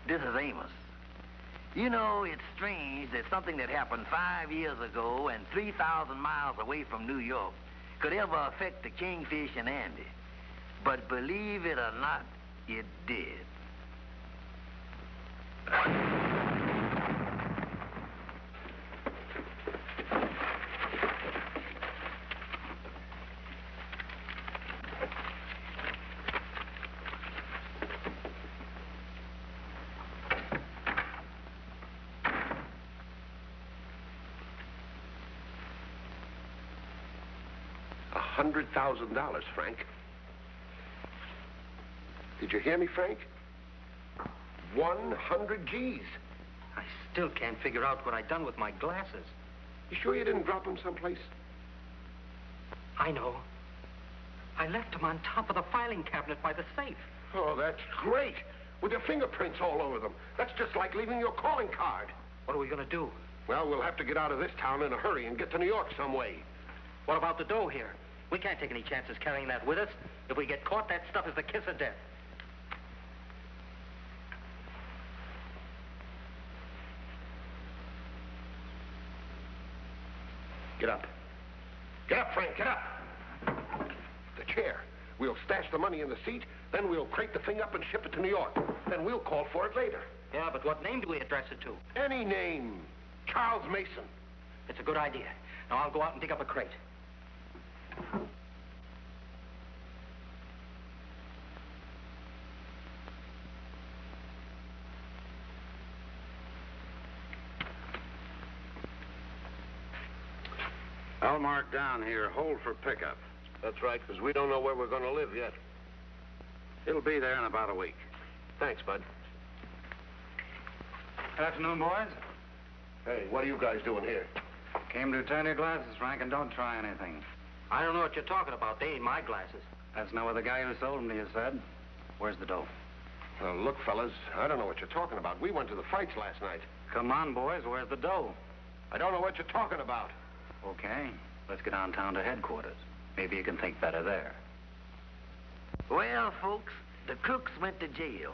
This is Amos. You know, it's strange that something that happened 5 years ago and 3,000 miles away from New York could ever affect the Kingfish and Andy. But believe it or not, it did. $100,000, Frank. Did you hear me, Frank? 100 G's. I still can't figure out what I done with my glasses. You sure you didn't drop them someplace? I know. I left them on top of the filing cabinet by the safe. Oh, that's great. With your fingerprints all over them. That's just like leaving your calling card. What are we going to do? Well, we'll have to get out of this town in a hurry and get to New York some way. What about the dough here? We can't take any chances carrying that with us. If we get caught, that stuff is the kiss of death. Get up. Get up, Frank, get up. The chair. We'll stash the money in the seat, then we'll crate the thing up and ship it to New York. Then we'll call for it later. Yeah, but what name do we address it to? Any name. Charles Mason. It's a good idea. Now I'll go out and dig up a crate. I'll mark down here, hold for pickup. That's right, because we don't know where we're going to live yet. It'll be there in about a week. Thanks, Bud. Good afternoon, boys. Hey, what are you guys doing here? Came to turn your glasses, Frank, and don't try anything. I don't know what you're talking about. They ain't my glasses. That's not what the guy who sold them to you said. Where's the dough? Well, look, fellas, I don't know what you're talking about. We went to the fights last night. Come on, boys. Where's the dough? I don't know what you're talking about. Okay. Let's get downtown to headquarters. Maybe you can think better there. Well, folks, the crooks went to jail.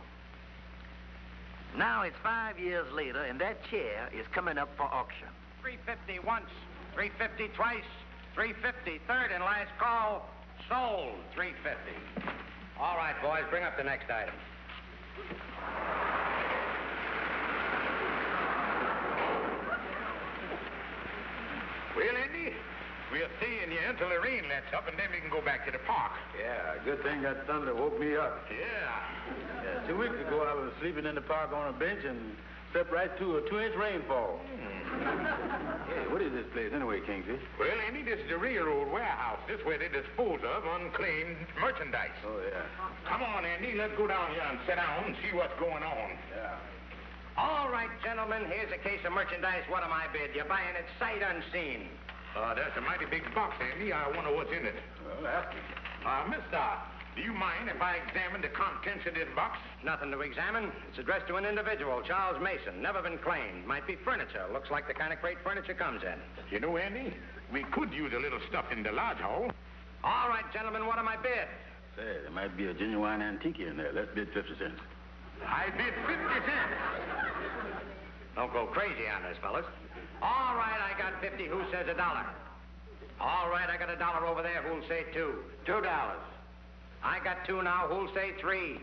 Now it's 5 years later, and that chair is coming up for auction. $350 once, $350 twice, $350 third and last call. Sold, $350. All right, boys, bring up the next item. Well, Andy, we'll stay in here until the rain lets up, and then we can go back to the park. Yeah, good thing that thunder woke me up. Yeah. 2 weeks ago, I was sleeping in the park on a bench and stepped right to a 2-inch rainfall. Hey, what is this place anyway, Kingfish? Well, Andy, this is the railroad warehouse. This is where they dispose of unclaimed merchandise. Oh, yeah. Come on, Andy, let's go down here and sit down and see what's going on. Yeah. All right, gentlemen, here's a case of merchandise. What am I bid? You're buying it sight unseen. That's a mighty big box, Andy. I wonder what's in it. Well, ask him. Mister, do you mind if I examine the contents of this box? Nothing to examine. It's addressed to an individual, Charles Mason. Never been claimed. Might be furniture. Looks like the kind of crate furniture comes in. You know, Andy, we could use a little stuff in the lodge hall. All right, gentlemen, what am I bid? Say, there might be a genuine antique in there. Let's bid 50 cents. I bid 50 cents. Don't go crazy on this, fellas. All right, I got 50. Who says $1? All right, I got $1 over there. Who'll say 2? $2. I got 2 now. Who'll say 3?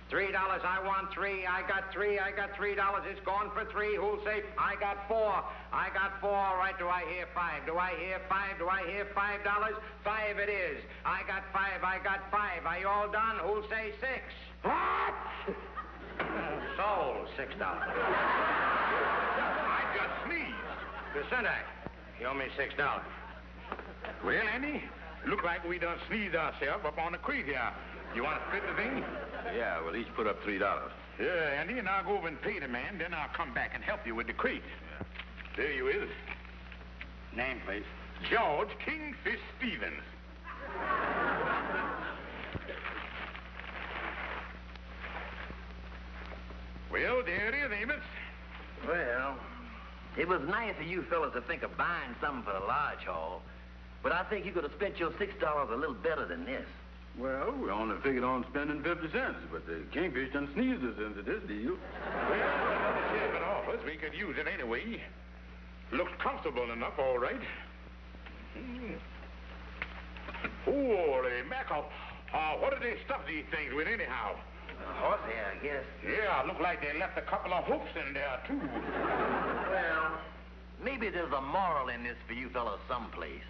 $3. I want 3. I got 3. I got $3. It's gone for 3. Who'll say? I got 4. I got 4. All right, do I hear 5? Do I hear 5? Do I hear $5? 5 it is. I got 5. I got 5. Are you all done? Who'll say 6? What? Sold, $6. I just sneezed. Vicente, you owe me $6. Well, Andy, look like we done sneezed ourselves up on the crate here. You want to split the thing? Yeah, we'll each put up $3. Yeah, Andy, and I'll go over and pay the man, then I'll come back and help you with the crate. Yeah. There you is. Name, please. George Kingfish Stevens. Well, there it is, Amos. Well, it was nice of you fellas to think of buying something for the lodge hall, but I think you could have spent your $6 a little better than this. Well, we only figured on spending 50 cents, but the Kingfish done sneezed us into this deal. Well, the sheriff office, we could use it anyway. Looks comfortable enough, all right. Holy mackerel. What do they stuff these things with anyhow? Horsehair, I guess. Yeah, look like they left a couple of hoofs in there, too. Well, maybe there's a moral in this for you fellows someplace.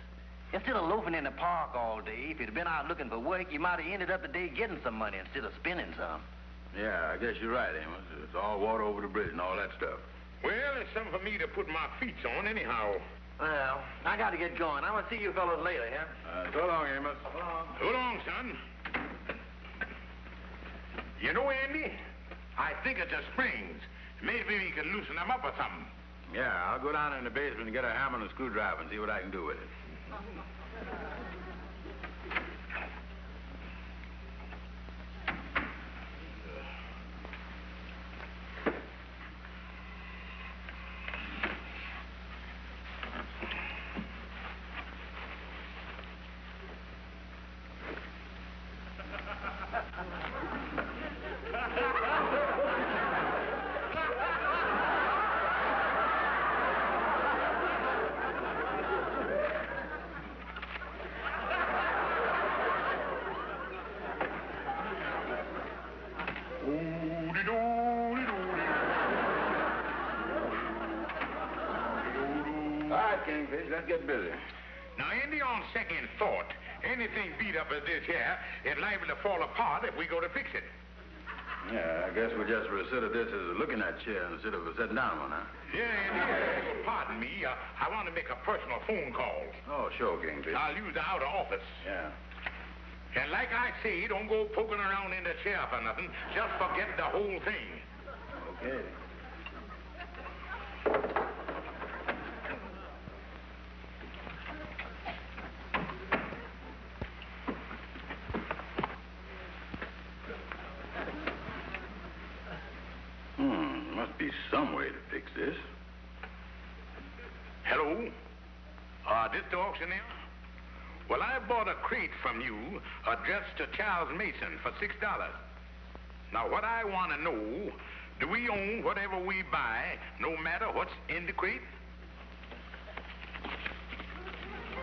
Instead of loafing in the park all day, if you'd been out looking for work, you might have ended up the day getting some money instead of spending some. Yeah, I guess you're right, Amos. It's all water over the bridge and all that stuff. Well, it's something for me to put my feet on anyhow. Well, I got to get going. I'm going to see you fellows later, huh? So long, Amos. So long. So long, son. You know, Andy, I think it's the springs. Maybe we can loosen them up or something. Yeah, I'll go down in the basement and get a hammer and a screwdriver and see what I can do with it. Kingfish, let's get busy. Now, Andy, on second thought, anything beat up as this here is liable to fall apart if we go to fix it. Yeah, I guess we just sit at this as a looking at chair instead of a sitting down one, huh? Yeah, Andy, pardon me. I want to make a personal phone call. Oh, sure, Kingfish. I'll use the outer office. Yeah. And like I say, don't go poking around in the chair for nothing. Just forget the whole thing. Okay. Must be some way to fix this. Hello? This the auctioneer? Well, I bought a crate from you addressed to Charles Mason for $6. Now, what I want to know, do we own whatever we buy, no matter what's in the crate?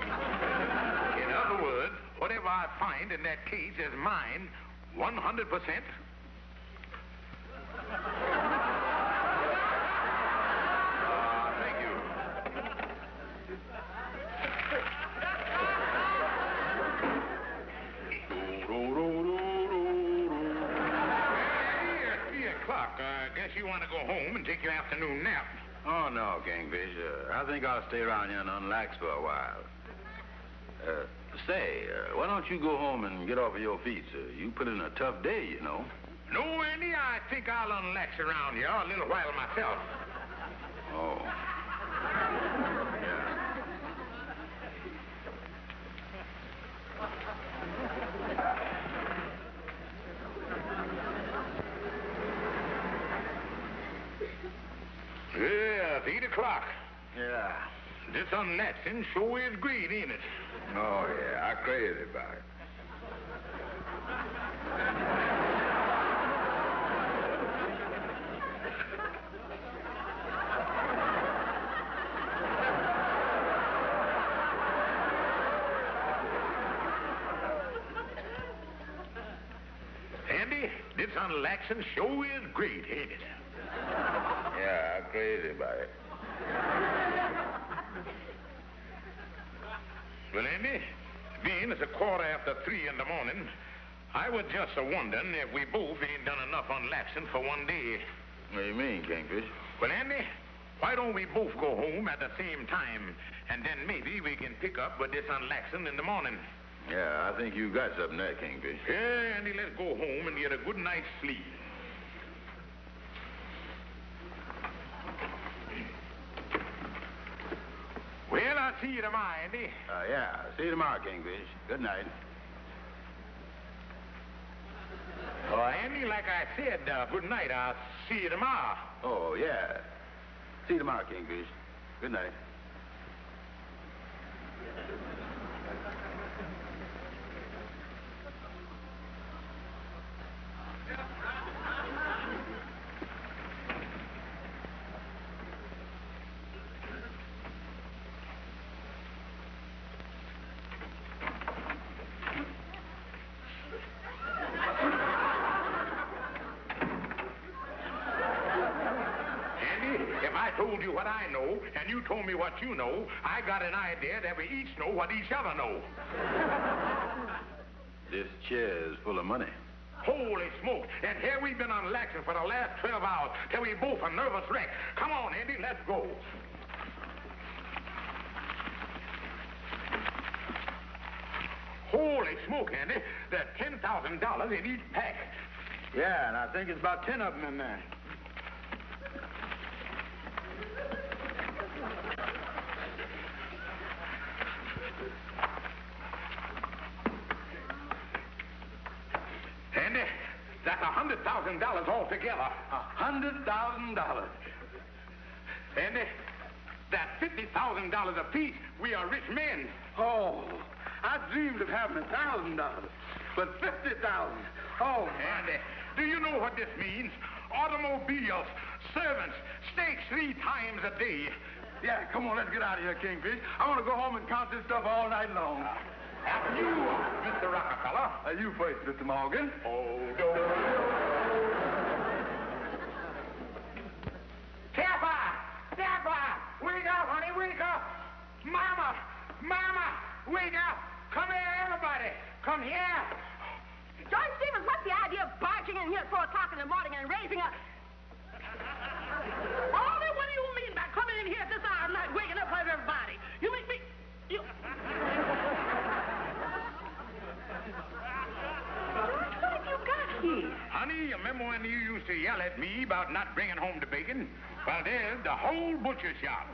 In other words, whatever I find in that case is mine 100%? Thank you. It's 3 o'clock. I guess you want to go home and take your afternoon nap. Oh, no, Kingfish. I think I'll stay around here and unlax for a while. Say, why don't you go home and get off of your feet, sir? You put in a tough day, you know. No, Andy, I think I'll unlax around here a little while myself. Oh. Yeah. Yeah, it's 8 o'clock. Yeah. This unlaxing sure is great, ain't it? Oh, yeah. I'm crazy about it. Andy, this unlaxing sure is great, ain't it? Yeah, I'm crazy about it. Well, Andy, being it's 3:15 in the morning, I was just wondering if we both ain't done enough unlaxing for one day. What do you mean, Kingfish? Well, Andy, why don't we both go home at the same time, and then maybe we can pick up with this unlaxing in the morning. Yeah, I think you got something there, Kingfish. Yeah, Andy, let's go home and get a good night's sleep. Well, I'll see you tomorrow, Andy. Yeah. See you tomorrow, Kingfish. Good night. Andy, like I said, good night. I'll see you tomorrow. Oh, yeah. See you tomorrow, Kingfish. Good night. told you what I know, and you told me what you know, I got an idea that we each know what each other know. This chair is full of money. Holy smoke. And here we've been on Laxon for the last 12 hours till we both a nervous wreck. Come on, Andy, let's go. Holy smoke, Andy. There's $10,000 in each pack. Yeah, and I think it's about 10 of them in there. Andy, that's $100,000 altogether. $100,000. Andy, that's $50,000 apiece. We are rich men. Oh, I dreamed of having $1,000, but $50,000. Oh, Andy, do you know what this means? Automobiles, servants, steaks 3 times a day. yeah, come on, let's get out of here, Kingfish. I want to go home and count this stuff all night long. After you, Mr. Rockefeller. You first, Mr. Morgan. Hold on. Tapper! Tapper! Wake up, honey, wake up! Mama! Mama! Wake up! Come here, everybody! Come here! George Stevens, what's the idea of barging in here at 4 o'clock in the morning and raising a... Ollie, what do you mean by coming in here at this hour of night, waking up everybody? You mean me... You... George, what have you got here? Honey, you remember when you used to yell at me about not bringing home the bacon? Well, there's the whole butcher shop.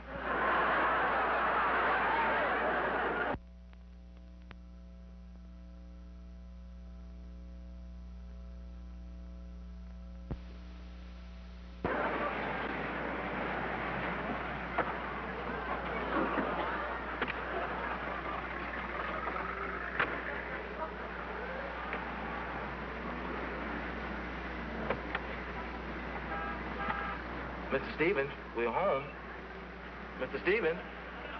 Mr. Stevens, we're home. Mr. Stevens,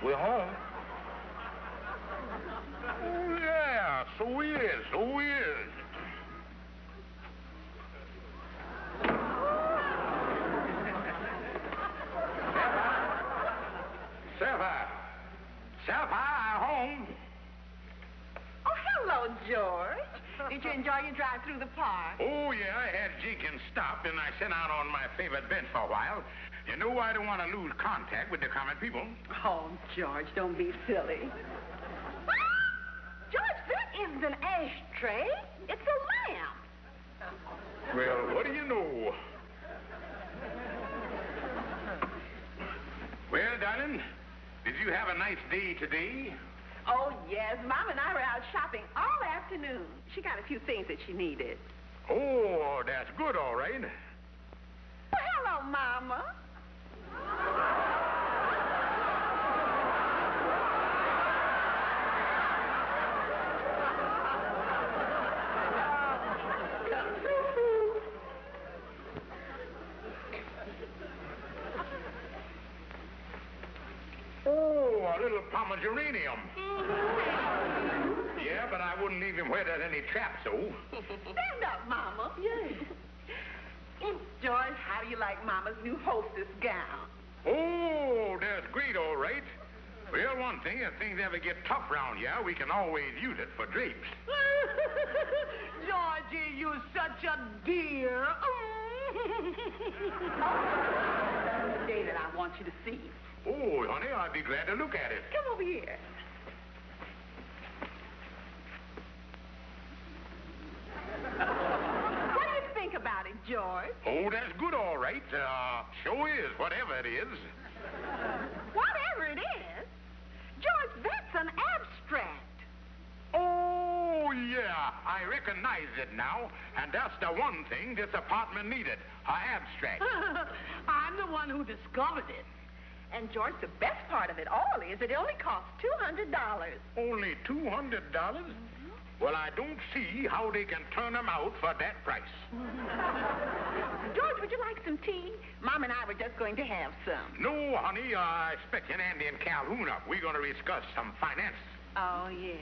we're home. Oh, yeah, so he is, so he is. Sapphire, home. Oh, hello, George. Did you enjoy your drive through the park? Oh, yeah, I had Jenkins stopped, and I sat out on my favorite bench for a while. You know, I don't want to lose contact with the common people. Oh, George, don't be silly. George, that isn't an ashtray. It's a lamp. Well, what do you know? Well, darling, did you have a nice day today? Oh, yes. Mom and I were out shopping all afternoon. She got a few things that she needed. Oh, that's good, all right. Well, hello, Mama. Oh, a little pomeranium. Yeah, but I wouldn't leave him where there's any trap, so. Stand up, Mama. Yes. George, how do you like Mama's new hostess gown? Oh, that's great, all right. Well, one thing, if things ever get tough round here, we can always use it for drapes. Georgie, you're such a dear. That's the day that I want you to see. Oh, honey, I'd be glad to look at it. Come over here. What do you think about it, George? Oh, that's good, all right. Sure is, whatever it is. Whatever it is? George, that's an abstract. Oh, yeah, I recognize it now. And that's the one thing this apartment needed, an abstract. I'm the one who discovered it. And, George, the best part of it all is it only costs $200. Only $200? Well, I don't see how they can turn them out for that price. George, would you like some tea? Mom and I were just going to have some. No, honey, I expect Andy and Calhoun up. We're going to discuss some finance. Oh, yeah.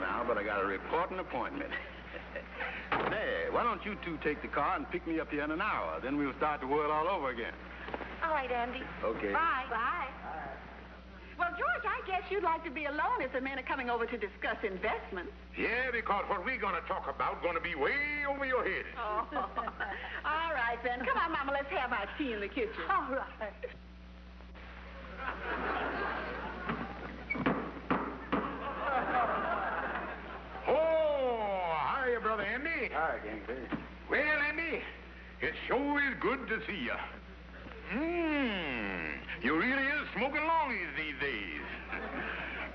Now, but I got a reporting appointment. why don't you two take the car and pick me up here in an hour? Then we'll start the world all over again. All right, Andy. Okay. Bye. Bye. Well, George, I guess you'd like to be alone if the men are coming over to discuss investments. Yeah, because what we're going to talk about going to be way over your head. Oh. All right, then. Come on, Mama, let's have our tea in the kitchen. All right. Oh, hiya, Brother Andy. Hi, Kingfish. Well, Andy, it sure is good to see you. You really is smoking longies these days.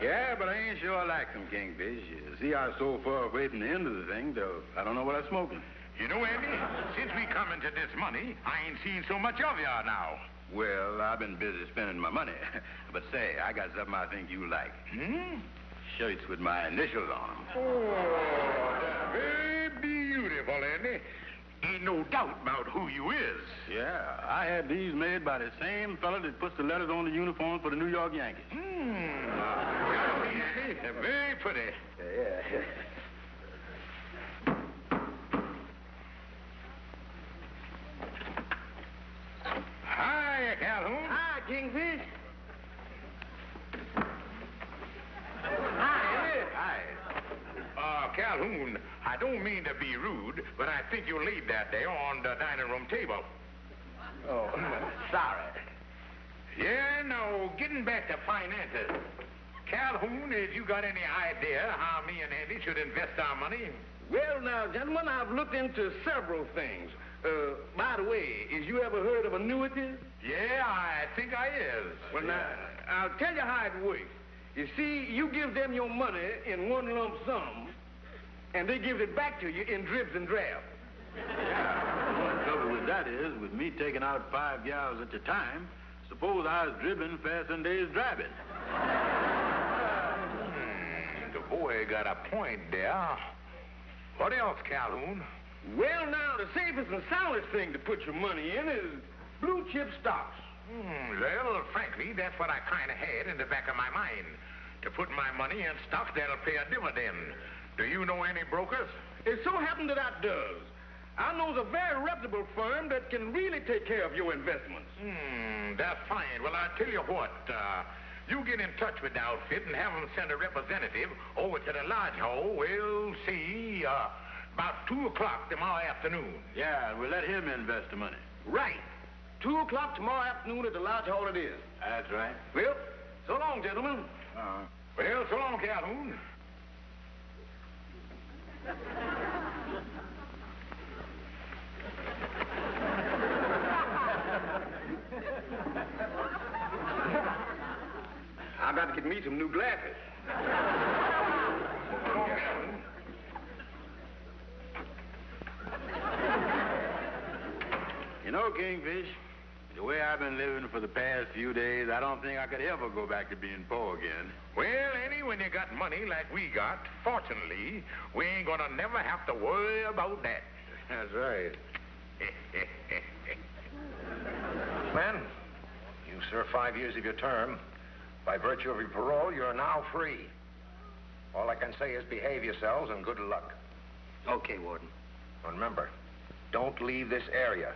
Yeah, but I ain't sure I like them, Kingfish. You see, I'm so far away from the end of the thing, though I don't know what I'm smoking. You know, Andy, since we come into this money, I ain't seen so much of you now. Well, I've been busy spending my money. But say, I got something I think you like. Shirts with my initials on them. Oh, that's very beautiful, Andy. Ain't no doubt about who you is. Yeah, I had these made by the same fella that puts the letters on the uniform for the New York Yankees. They're very pretty. Yeah. Hi, Calhoun. Hi, Kingfish. Calhoun, I don't mean to be rude, but I think you laid that there on the dining room table. Oh, sorry. Yeah, no, getting back to finances. Calhoun, have you got any idea how me and Andy should invest our money? Well, now, gentlemen, I've looked into several things. By the way, is you ever heard of annuities? Yeah, I think I is. Well, now, I'll tell you how it works. You see, you give them your money in one lump sum, and they give it back to you in dribs and drabs. Yeah. Well, the trouble with that is, with me taking out 5 gals at a time, suppose I was dribbling faster than they was driving. The boy got a point there. What else, Calhoun? Well, now, the safest and soundest thing to put your money in is blue chip stocks. Well, frankly, that's what I kind of had in the back of my mind. To put my money in stocks that'll pay a dividend. Do you know any brokers? It so happens that I does. I knows a very reputable firm that can really take care of your investments. That's fine. Well, I'll tell you what. You get in touch with the outfit and have them send a representative over to the lodge hall. We'll see, about 2 o'clock tomorrow afternoon. Yeah, we'll let him invest the money. Right. 2 o'clock tomorrow afternoon at the lodge hall it is. That's right. Well, so long, gentlemen. Well, so long, Calhoun. I got to get me some new glasses. You know, Kingfish, the way I've been living for the past few days, I don't think I could ever go back to being poor again. Well, Annie, when you got money like we got, fortunately, we ain't gonna never have to worry about that. That's right. Men, you served 5 years of your term. By virtue of your parole, you're now free. All I can say is behave yourselves and good luck. Okay, Warden. Remember, don't leave this area.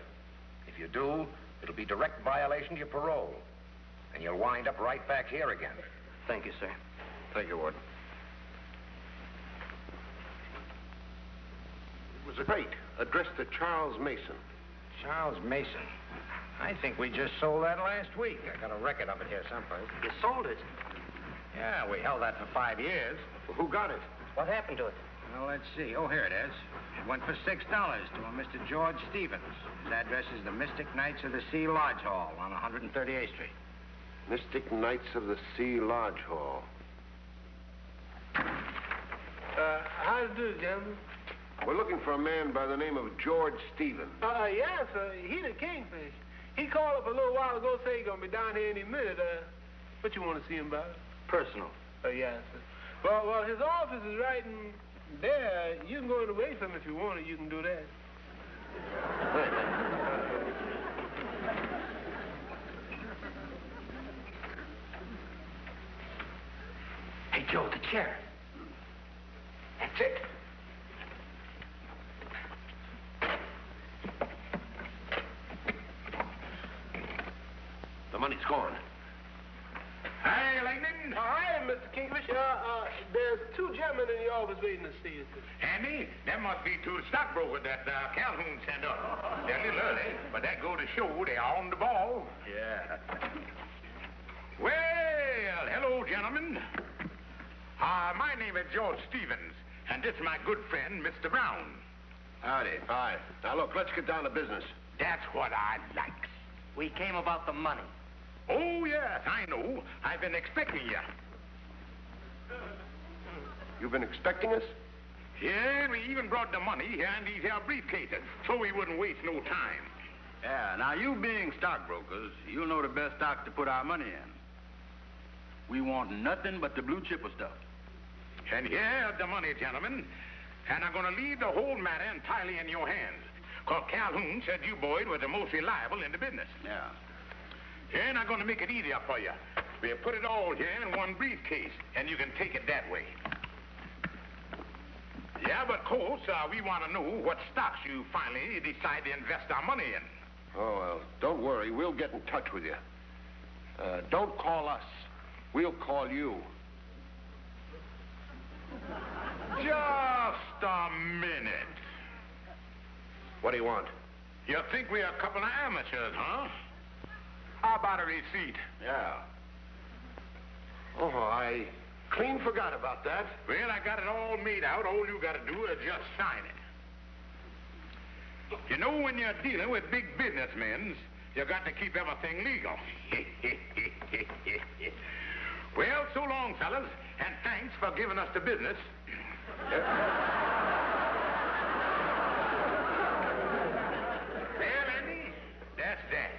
If you do, it'll be direct violation to your parole. And you'll wind up right back here again. Thank you, sir. Thank you, Warden. It was a crate addressed to Charles Mason. Charles Mason. I think we just sold that last week. I got a record of it here someplace. You sold it? Yeah, we held that for 5 years. Well, who got it? What happened to it? Well, let's see. Oh, here it is. It went for $6 to a Mr. George Stevens. His address is the Mystic Knights of the Sea Lodge Hall on 138th Street. Mystic Knights of the Sea Lodge Hall. How to do, gentlemen? We're looking for a man by the name of George Stevens. Yes, he the Kingfish. He called up a little while ago, say he's gonna be down here any minute. What you want to see him about? Personal. Yes, sir. Well, his office is right in there. You can go in the way from him if you want to. You can do that. Hey, Joe, the chair. That's it. gone. Hi, Lightning. Hi, Mr. Kingfish. There's two gentlemen in the office waiting to see you. Andy, that must be two stockbrokers that Calhoun sent up. They're a little early, but that go to show they are on the ball. Yeah. Well, hello, gentlemen. My name is George Stevens, and this is my good friend, Mr. Brown. Howdy. Hi. Now, look, let's get down to business. That's what I like. We came about the money. Oh, yes, I know. I've been expecting you. You've been expecting us? Yeah, we even brought the money here in these here briefcases, so we wouldn't waste no time. Yeah, now you being stockbrokers, you'll know the best stocks to put our money in. We want nothing but the blue chipper stuff. And here's the money, gentlemen. And I'm going to leave the whole matter entirely in your hands. Because Calhoun said you boys were the most reliable in the business. Yeah. And I'm going to make it easier for you. We'll put it all here in one briefcase, and you can take it that way. Yeah, but of course, we want to know what stocks you finally decide to invest our money in. Oh, well, don't worry. We'll get in touch with you. Don't call us. We'll call you. Just a minute. What do you want? You think we're a couple of amateurs, huh? How about a receipt? Yeah. Oh, I clean forgot about that. Well, I got it all made out. All you got to do is just sign it. You know, when you're dealing with big businessmen, you got to keep everything legal. Well, so long, fellas, and thanks for giving us the business. Well, Andy, that's that.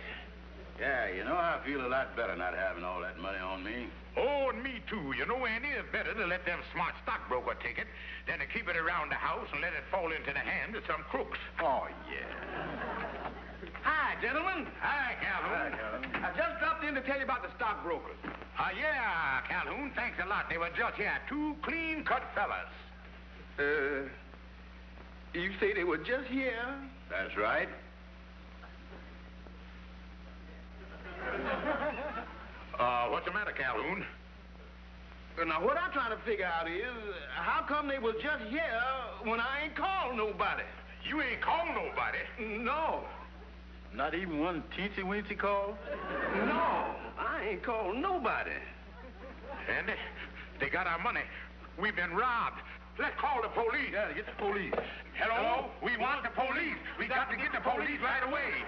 Yeah, you know, I feel a lot better not having all that money on me. Oh, and me too. You know, Andy, it's better to let them smart stockbroker take it than to keep it around the house and let it fall into the hands of some crooks. Oh, yeah. Hi, gentlemen. Hi, Calhoun. I just dropped in to tell you about the stockbrokers. Yeah, Calhoun, thanks a lot. They were just here. Two clean-cut fellas. You say they were just here? That's right. What's the matter, Calhoun? Now, what I'm trying to figure out is, how come they was just here when I ain't called nobody? You ain't called nobody? No. Not even one teensy-weensy call? No, I ain't called nobody. Andy, they got our money. We've been robbed. Let's call the police. Yeah, get the police. Hello? We want the police. We got to get the police right away.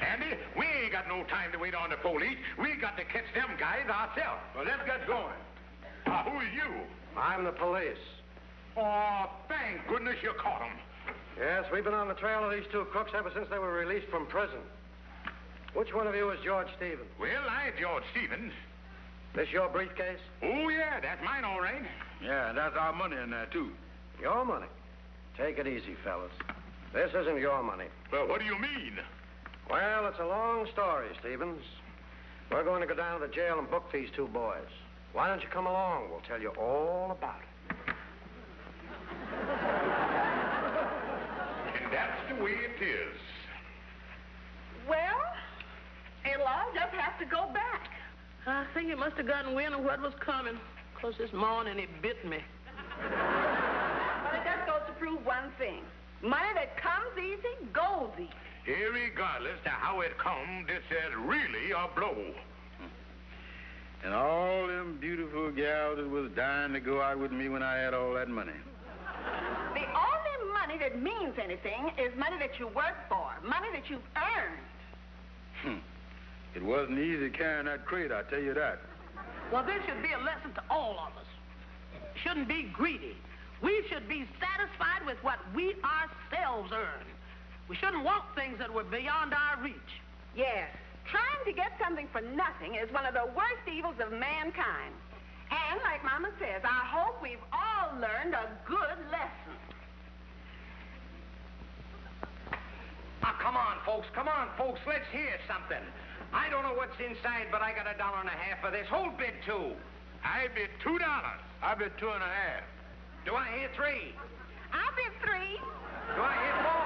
Andy, we ain't got no time to wait on the police. We got to catch them guys ourselves. Well, let's get going. Who are you? I'm the police. Oh, thank goodness you caught them. Yes, we've been on the trail of these two crooks ever since they were released from prison. Which one of you is George Stevens? Well, I'm George Stevens. This your briefcase? Oh, yeah, that's mine, all right. Yeah, and that's our money in there, too. Your money? Take it easy, fellas. This isn't your money. Well, what do you mean? Well, it's a long story, Stevens. We're going to go down to the jail and book these two boys. Why don't you come along? We'll tell you all about it. And that's the way it is. Well, it'll all just have to go back. I think he must have gotten wind of what was coming, 'cause this morning he bit me. Well, it just goes to prove one thing. Money that comes easy, goes easy. Irregardless to how it come, this is really a blow. And all them beautiful gals that was dying to go out with me when I had all that money. The only money that means anything is money that you work for, money that you've earned. It wasn't easy carrying that crate, I tell you that. Well, this should be a lesson to all of us. Shouldn't be greedy. We should be satisfied with what we ourselves earn. We shouldn't want things that were beyond our reach. Yes, trying to get something for nothing is one of the worst evils of mankind. And like Mama says, I hope we've all learned a good lesson. Come on, folks. Come on, folks. Let's hear something. I don't know what's inside, but I got $1.50 for this. Who'll bid $2? I bid $2. I bid 2.5. Do I hear $3? I'll bid $3. Do I hear $4?